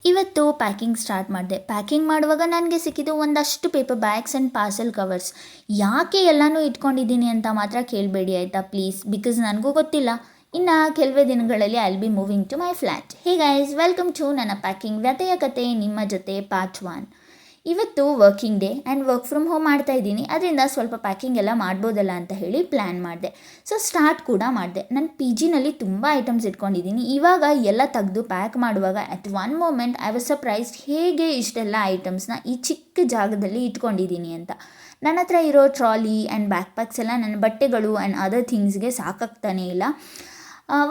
ಇವತ್ತು packing start ಮಾಡಿದೆ. Packing ಮಾಡುವಾಗ ನನಗೆ ಸಿಕ್ಕಿದ್ದು ಒಂದಷ್ಟು paper bags and parcel covers. ಯಾಕೆ ಎಲ್ಲನೂ ಇಟ್ಕೊಂಡಿದ್ದೀನಿ ಅಂತ ಮಾತ್ರ ಕೇಳಬೇಡಿ ಆಯಿತಾ ಪ್ಲೀಸ್, ಬಿಕಾಸ್ ನನಗೂ ಗೊತ್ತಿಲ್ಲ. ಇನ್ನು ಕೆಲವೇ ದಿನಗಳಲ್ಲಿ I will be moving to my flat. Hey guys, welcome to ನನ್ನ ಪ್ಯಾಕಿಂಗ್ ವ್ಯಥೆಯ ಕತೆ ನಿಮ್ಮ ಜೊತೆ ಪಾರ್ಟ್ 1. ಇವತ್ತು working day and work from home ಮಾಡ್ತಾ ಇದ್ದೀನಿ. ಅದರಿಂದ ಸ್ವಲ್ಪ ಪ್ಯಾಕಿಂಗ್ ಎಲ್ಲ ಮಾಡ್ಬೋದಲ್ಲ ಅಂತ ಹೇಳಿ ಪ್ಲ್ಯಾನ್ ಮಾಡಿದೆ. ಸೊ ಸ್ಟಾರ್ಟ್ ಕೂಡ ಮಾಡಿದೆ. ನಾನು ಪಿ ಜಿನಲ್ಲಿ ತುಂಬ ಐಟಮ್ಸ್ ಇಟ್ಕೊಂಡಿದ್ದೀನಿ. ಇವಾಗ ಎಲ್ಲ ತೆಗೆದು ಪ್ಯಾಕ್ ಮಾಡುವಾಗ at one moment I was surprised ಹೇಗೆ ಇಷ್ಟೆಲ್ಲ ಐಟಮ್ಸ್ನ ಈ ಚಿಕ್ಕ ಜಾಗದಲ್ಲಿ ಇಟ್ಕೊಂಡಿದ್ದೀನಿ ಅಂತ. ನನ್ನ ಹತ್ರ ಇರೋ ಟ್ರಾಲಿ ಆ್ಯಂಡ್ ಬ್ಯಾಕ್ ಪ್ಯಾಕ್ಸ್ ಎಲ್ಲ ನನ್ನ ಬಟ್ಟೆಗಳು ಆ್ಯಂಡ್ ಅದರ್ ಥಿಂಗ್ಸ್ಗೆ ಸಾಕಾಗ್ತಾನೇ ಇಲ್ಲ.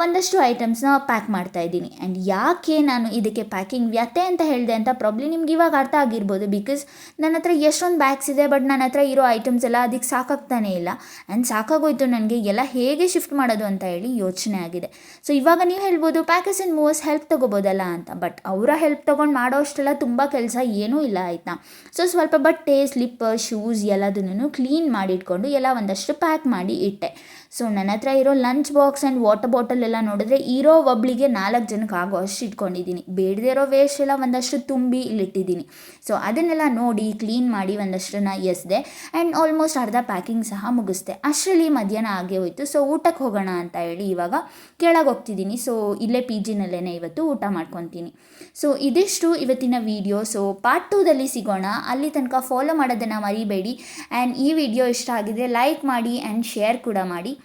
ಒಂದಷ್ಟು ಐಟಮ್ಸ್ನ ಪ್ಯಾಕ್ ಮಾಡ್ತಾ ಇದ್ದೀನಿ. ಆ್ಯಂಡ್ ಯಾಕೆ ನಾನು ಇದಕ್ಕೆ ಪ್ಯಾಕಿಂಗ್ ವ್ಯಥೆ ಅಂತ ಹೇಳಿದೆ ಅಂತ ಪ್ರಾಬ್ಲಿ ನಿಮ್ಗೆ ಇವಾಗ ಅರ್ಥ ಆಗಿರ್ಬೋದು. ಬಿಕಾಸ್ ನನ್ನ ಹತ್ರ ಎಷ್ಟೊಂದು ಬ್ಯಾಗ್ಸ್ ಇದೆ, ಬಟ್ ನನ್ನ ಹತ್ರ ಇರೋ ಐಟಮ್ಸ್ ಎಲ್ಲ ಅದಕ್ಕೆ ಸಾಕಾಗ್ತಾನೇ ಇಲ್ಲ. ಆ್ಯಂಡ್ ಸಾಕಾಗೋಯ್ತು ನನಗೆ ಎಲ್ಲ ಹೇಗೆ ಶಿಫ್ಟ್ ಮಾಡೋದು ಅಂತ ಹೇಳಿ ಯೋಚನೆ ಆಗಿದೆ. ಸೊ ಇವಾಗ ನೀವು ಹೇಳ್ಬೋದು ಪ್ಯಾಕರ್ಸ್ ಆ್ಯಂಡ್ ಮೂವರ್ಸ್ ಹೆಲ್ಪ್ ತೊಗೋಬೋದಲ್ಲ ಅಂತ. ಬಟ್ ಅವರ ಹೆಲ್ಪ್ ತೊಗೊಂಡು ಮಾಡೋ ಅಷ್ಟೆಲ್ಲ ತುಂಬ ಕೆಲಸ ಏನೂ ಇಲ್ಲ ಆಯಿತಾ. ಸೊ ಸ್ವಲ್ಪ ಬಟ್ಟೆ, ಸ್ಲಿಪ್ಪರ್, ಶೂಸ್ ಎಲ್ಲದನ್ನು ಕ್ಲೀನ್ ಮಾಡಿ ಇಟ್ಕೊಂಡು ಎಲ್ಲ ಒಂದಷ್ಟು ಪ್ಯಾಕ್ ಮಾಡಿ ಇಟ್ಟೆ. ಸೊ ನನ್ನ ಹತ್ರ ಇರೋ lunch box and water bottle ಎಲ್ಲ ನೋಡಿದ್ರೆ ಇರೋ ಒಬ್ಳಿಗೆ 4 ಜನಕ್ಕೆ ಆಗೋ ಅಷ್ಟು ಇಟ್ಕೊಂಡಿದ್ದೀನಿ. ಬೇಡದೇ ಇರೋ ವೇಸ್ಟ್ ಎಲ್ಲ ಒಂದಷ್ಟು ತುಂಬಿ ಇಲ್ಲಿಟ್ಟಿದ್ದೀನಿ. ಸೊ ಅದನ್ನೆಲ್ಲ ನೋಡಿ ಕ್ಲೀನ್ ಮಾಡಿ ಒಂದಷ್ಟನ್ನು ಎಸೆದೆ ಆ್ಯಂಡ್ ಆಲ್ಮೋಸ್ಟ್ ಅರ್ಧ ಪ್ಯಾಕಿಂಗ್ ಸಹ ಮುಗಿಸ್ದೆ. ಅಷ್ಟರಲ್ಲಿ ಮಧ್ಯಾಹ್ನ ಆಗೇ ಹೋಯಿತು. ಸೊ ಊಟಕ್ಕೆ ಹೋಗೋಣ ಅಂತ ಹೇಳಿ ಇವಾಗ ಕೆಳಗೆ ಹೋಗ್ತಿದ್ದೀನಿ. ಸೊ ಇಲ್ಲೇ ಪಿ ಜಿನಲ್ಲೇ ಇವತ್ತು ಊಟ ಮಾಡ್ಕೊತೀನಿ. ಸೊ ಇದಿಷ್ಟು ಇವತ್ತಿನ ವಿಡಿಯೋ. ಸೊ ಪಾರ್ಟ್ 2ದಲ್ಲಿ ಸಿಗೋಣ. ಅಲ್ಲಿ ತನಕ ಫಾಲೋ ಮಾಡೋದನ್ನು ಮರಿಬೇಡಿ. ಆ್ಯಂಡ್ ಈ ವಿಡಿಯೋ ಇಷ್ಟ ಆಗಿದ್ರೆ ಲೈಕ್ ಮಾಡಿ ಆ್ಯಂಡ್ ಶೇರ್ ಕೂಡ ಮಾಡಿ.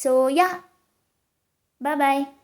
So yeah, bye bye.